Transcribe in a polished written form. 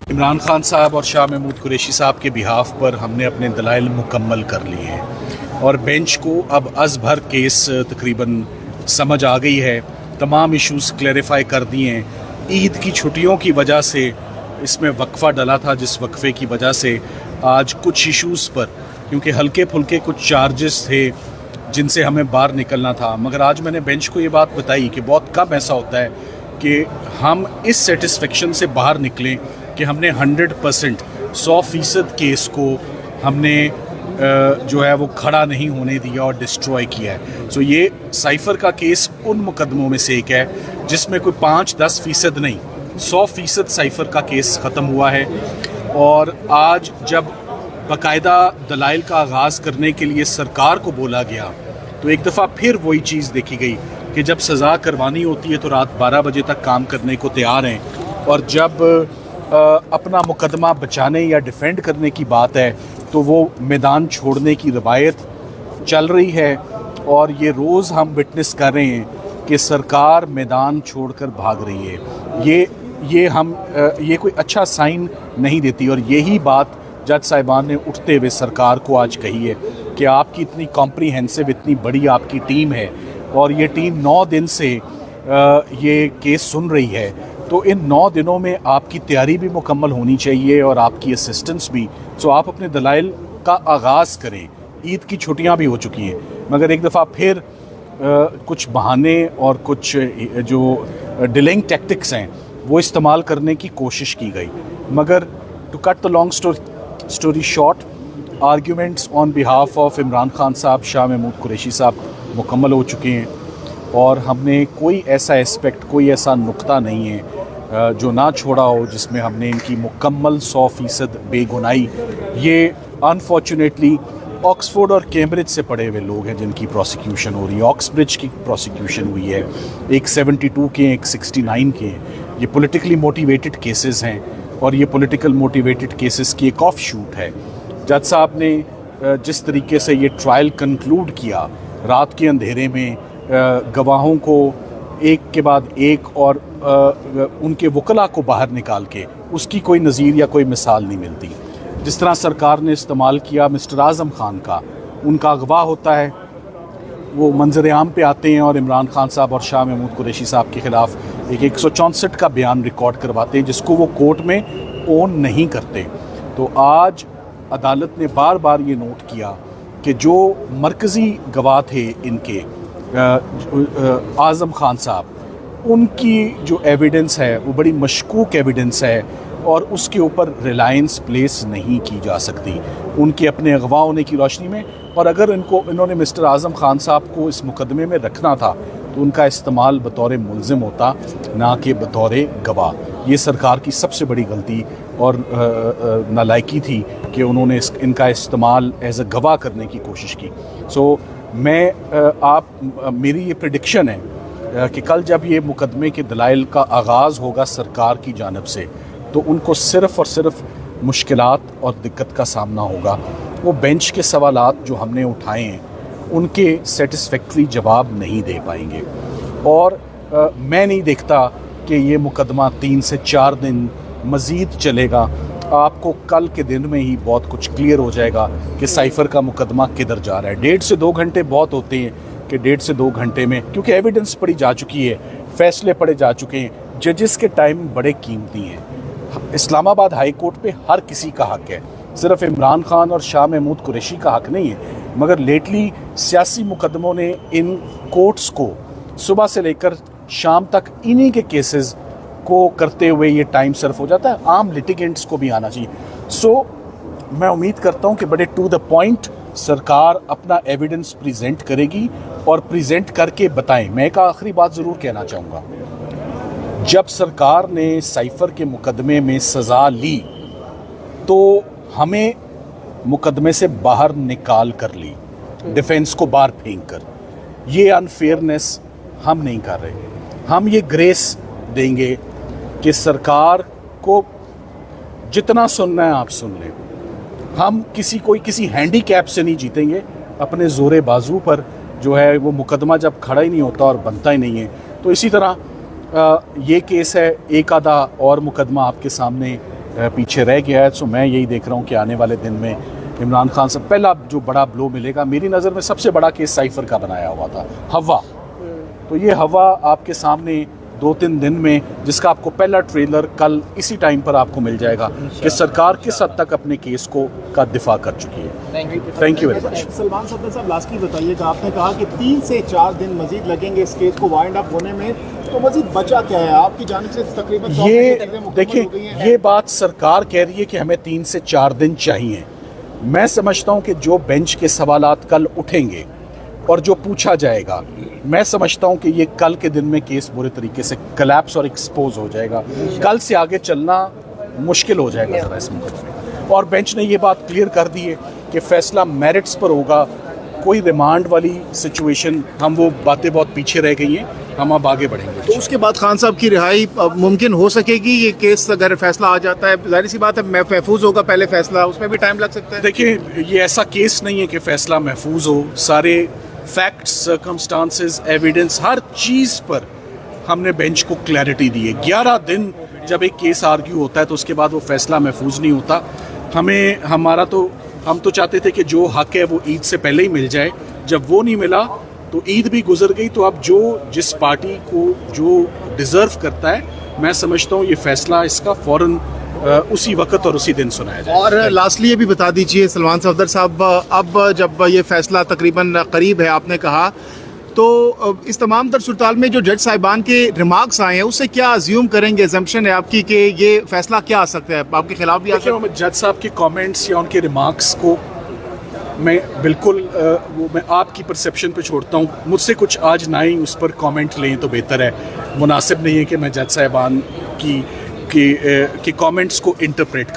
عمران خان صاحب اور شاہ محمود قریشی صاحب کے بہاف پر ہم نے اپنے دلائل مکمل کر لیے ہیں اور بینچ کو اب از بھر کیس تقریباً سمجھ آ گئی ہے، تمام ایشوز کلیریفائی کر دیے ہیں۔ عید کی چھٹیوں کی وجہ سے اس میں وقفہ ڈلا تھا، جس وقفے کی وجہ سے آج کچھ ایشوز پر، کیونکہ ہلکے پھلکے کچھ چارجز تھے جن سے ہمیں باہر نکلنا تھا، مگر آج میں نے بینچ کو یہ بات بتائی کہ بہت کم ایسا ہوتا ہے کہ ہم اس سیٹسفیکشن سے باہر نکلیں کہ ہم نے 100% 100% کیس کو ہم نے جو ہے وہ کھڑا نہیں ہونے دیا اور ڈسٹروائے کیا ہے۔ سو یہ سائفر کا کیس ان مقدموں میں سے ایک ہے جس میں کوئی 5-10% نہیں، 100% سائفر کا کیس ختم ہوا ہے۔ اور آج جب باقاعدہ دلائل کا آغاز کرنے کے لیے سرکار کو بولا گیا تو ایک دفعہ پھر وہی چیز دیکھی گئی کہ جب سزا کروانی ہوتی ہے تو رات 12 بجے تک کام کرنے کو تیار ہیں، اور جب اپنا مقدمہ بچانے یا ڈیفینڈ کرنے کی بات ہے تو وہ میدان چھوڑنے کی روایت چل رہی ہے۔ اور یہ روز ہم وٹنس کر رہے ہیں کہ سرکار میدان چھوڑ کر بھاگ رہی ہے۔ یہ کوئی اچھا سائن نہیں دیتی، اور یہی بات جج صاحبان نے اٹھتے ہوئے سرکار کو آج کہی ہے کہ آپ کی اتنی کمپریہنسو، اتنی بڑی آپ کی ٹیم ہے اور یہ ٹیم 9 دن سے یہ کیس سن رہی ہے، تو ان 9 دنوں میں آپ کی تیاری بھی مکمل ہونی چاہیے اور آپ کی اسسٹنس بھی۔ سو آپ اپنے دلائل کا آغاز کریں۔ عید کی چھٹیاں بھی ہو چکی ہیں، مگر ایک دفعہ پھر کچھ بہانے اور کچھ جو ڈیلنگ ٹیکٹکس ہیں وہ استعمال کرنے کی کوشش کی گئی، مگر to cut the long story short, arguments on behalf of Imran Khan sahab, Shah Mahmood Qureshi صاحب مکمل ہو چکے ہیں، اور ہم نے کوئی ایسا اسپیکٹ، کوئی ایسا نقطہ نہیں ہے جو نہ چھوڑا ہو جس میں ہم نے ان کی مکمل 100% بے گناہی۔ یہ انفارچونیٹلی آکسفورڈ اور کیمبرج سے پڑھے ہوئے لوگ ہیں جن کی پروسیکیوشن ہو رہی ہے۔ آکسبرج کی پروسیکیوشن ہوئی ہے، ایک 72 کے، ایک 69 کے۔ یہ پولیٹیکلی موٹیویٹڈ کیسز ہیں، اور یہ پولیٹیکل موٹیویٹڈ کیسز کی ایک آف شوٹ ہے۔ جج صاحب نے جس طریقے سے یہ ٹرائل کنکلوڈ کیا، رات کے اندھیرے میں گواہوں کو ایک کے بعد ایک اور ان کے وکلاء کو باہر نکال کے، اس کی کوئی نظیر یا کوئی مثال نہیں ملتی۔ جس طرح سرکار نے استعمال کیا مسٹر اعظم خان کا، ان کا اغوا ہوتا ہے، وہ منظر عام پہ آتے ہیں اور عمران خان صاحب اور شاہ محمود قریشی صاحب کے خلاف ایک 164 کا بیان ریکارڈ کرواتے ہیں جس کو وہ کورٹ میں اون نہیں کرتے۔ تو آج عدالت نے بار بار یہ نوٹ کیا کہ جو مرکزی گواہ تھے ان کے اعظم خان صاحب، ان کی جو ایویڈنس ہے وہ بڑی مشکوک ایویڈنس ہے، اور اس کے اوپر ریلائنس پلیس نہیں کی جا سکتی ان کے اپنے اغوا ہونے کی روشنی میں۔ اور اگر انہوں نے مسٹر اعظم خان صاحب کو اس مقدمے میں رکھنا تھا تو ان کا استعمال بطور ملزم ہوتا، نہ کہ بطور گواہ۔ یہ سرکار کی سب سے بڑی غلطی اور نالائکی تھی کہ انہوں نے ان کا استعمال ایز اے گواہ کرنے کی کوشش کی۔ سو میری یہ پریڈکشن ہے کہ کل جب یہ مقدمے کے دلائل کا آغاز ہوگا سرکار کی جانب سے، تو ان کو صرف اور صرف مشکلات اور دقت کا سامنا ہوگا۔ وہ بینچ کے سوالات جو ہم نے اٹھائے ہیں ان کے سیٹسفیکٹری جواب نہیں دے پائیں گے، اور میں نہیں دیکھتا کہ یہ مقدمہ 3 سے 4 دن مزید چلے گا۔ آپ کو کل کے دن میں ہی بہت کچھ کلیئر ہو جائے گا کہ سائفر کا مقدمہ کدھر جا رہا ہے۔ 1.5 سے 2 گھنٹے بہت ہوتے ہیں کہ 1.5 سے 2 گھنٹے میں، کیونکہ ایویڈنس پڑھی جا چکی ہے، فیصلے پڑھے جا چکے ہیں، ججز کے ٹائم بڑے قیمتی ہیں۔ اسلام آباد ہائی کورٹ پہ ہر کسی کا حق ہے، صرف عمران خان اور شاہ محمود قریشی کا حق نہیں ہے، مگر لیٹلی سیاسی مقدموں نے ان کورٹس کو صبح سے لے کر شام تک انہی کے کیسز کو کرتے ہوئے یہ ٹائم صرف ہو جاتا ہے۔ عام لٹیگنٹس کو بھی آنا چاہیے۔ سو میں امید کرتا ہوں کہ بڑے ٹو دا پوائنٹ سرکار اپنا ایویڈنس پریزنٹ کرے گی اور پریزنٹ کر کے بتائیں۔ میں ایک آخری بات ضرور کہنا چاہوں گا، جب سرکار نے سائفر کے مقدمے میں سزا لی تو ہمیں مقدمے سے باہر نکال کر لی، ڈیفینس کو باہر پھینک کر۔ یہ انفیئرنیس ہم نہیں کر رہے، ہم یہ گریس دیں گے کہ سرکار کو جتنا سننا ہے آپ سن لیں۔ ہم کسی ہینڈی کیپ سے نہیں جیتیں گے، اپنے زور بازو پر جو ہے وہ مقدمہ جب کھڑا ہی نہیں ہوتا اور بنتا ہی نہیں ہے۔ تو اسی طرح یہ کیس ہے، ایک آدھا اور مقدمہ آپ کے سامنے پیچھے رہ گیا ہے. سو میں یہی دیکھ رہا ہوں کہ آنے والے دن میں عمران خان سے پہلا جو بڑا بلو ملے گا. میری نظر میں سب سے بڑا کیس سائفر کا بنایا ہوا تھا, ہوا. تو یہ ہوا آپ کے سامنے 2-3 دن میں, جس کا آپ کو پہلا ٹریلر کل اسی ٹائم پر آپ کو مل جائے گا کہ سرکار کس حد تک اپنے کیس کا دفاع کر چکی ہے. Thank you very much. Salman Safdar صاحب لاسٹلی بتائیے گا, آپ نے کہا کہ 3 سے 4 دن مزید لگیں گے اس کیس کو وائنڈ اپ ہونے میں, تو مزید بچا کیا ہے آپ کی جانب سے؟ تقریباً یہ دیکھیں, یہ بات سرکار کہہ رہی ہے کہ ہمیں 3 سے 4 دن چاہیے. میں سمجھتا ہوں کہ جو بینچ کے سوالات کل اٹھیں گے اور جو پوچھا جائے گا, میں سمجھتا ہوں کہ یہ کل کے دن میں کیس برے طریقے سے کلیپس اور ایکسپوز ہو جائے گا. کل سے آگے چلنا مشکل ہو جائے گا ذرا اس مقدمے میں. اور بینچ نے یہ بات کلیئر کر دی ہے کہ فیصلہ میرٹس پر ہوگا. کوئی ریمانڈ والی سچویشن, ہم وہ باتیں بہت پیچھے رہ گئی ہیں, ہم اب آگے بڑھیں گے. تو اس کے بعد خان صاحب کی رہائی ممکن ہو سکے گی؟ یہ کیس اگر فیصلہ آ جاتا ہے, ظاہر سی بات ہے محفوظ ہوگا پہلے فیصلہ, اس میں بھی ٹائم لگ سکتا ہے. دیکھیں, یہ ایسا کیس نہیں ہے کہ فیصلہ محفوظ ہو. سارے فیکٹس, سرکمسٹانسز, ایویڈنس, ہر چیز پر ہم نے بینچ کو کلیئرٹی دی ہے. 11 دن جب ایک کیس آرگیو ہوتا ہے تو اس کے بعد وہ فیصلہ محفوظ نہیں ہوتا. ہم تو چاہتے تھے کہ جو حق ہے وہ عید سے پہلے ہی مل جائے. جب وہ نہیں ملا تو عید بھی گزر گئی. تو اب جس پارٹی کو جو ڈیزرو کرتا ہے, میں سمجھتا ہوں یہ فیصلہ اس کا فوراً اسی وقت اور اسی دن سنایا جائے. اور لاسٹلی یہ بھی بتا دیجئے سلمان صفدر صاحب, اب جب یہ فیصلہ تقریباً قریب ہے آپ نے کہا, تو اس تمام تر صورتحال میں جو جج صاحبان کے ریمارکس آئے ہیں اس سے کیا ازیوم کریں گے, ایگزمپشن ہے آپ کی کہ یہ فیصلہ کیا آ سکتا ہے, آپ کے خلاف بھی آ سکتا ہے؟ میں جج صاحب کے کامنٹس یا ان کے ریمارکس کو میں بالکل میں آپ کی پرسیپشن پہ چھوڑتا ہوں. مجھ سے کچھ آج نہ ہی اس پر کامنٹ لیں تو بہتر ہے. مناسب نہیں ہے کہ میں جج صاحبان کی کامنٹس کو انٹرپریٹ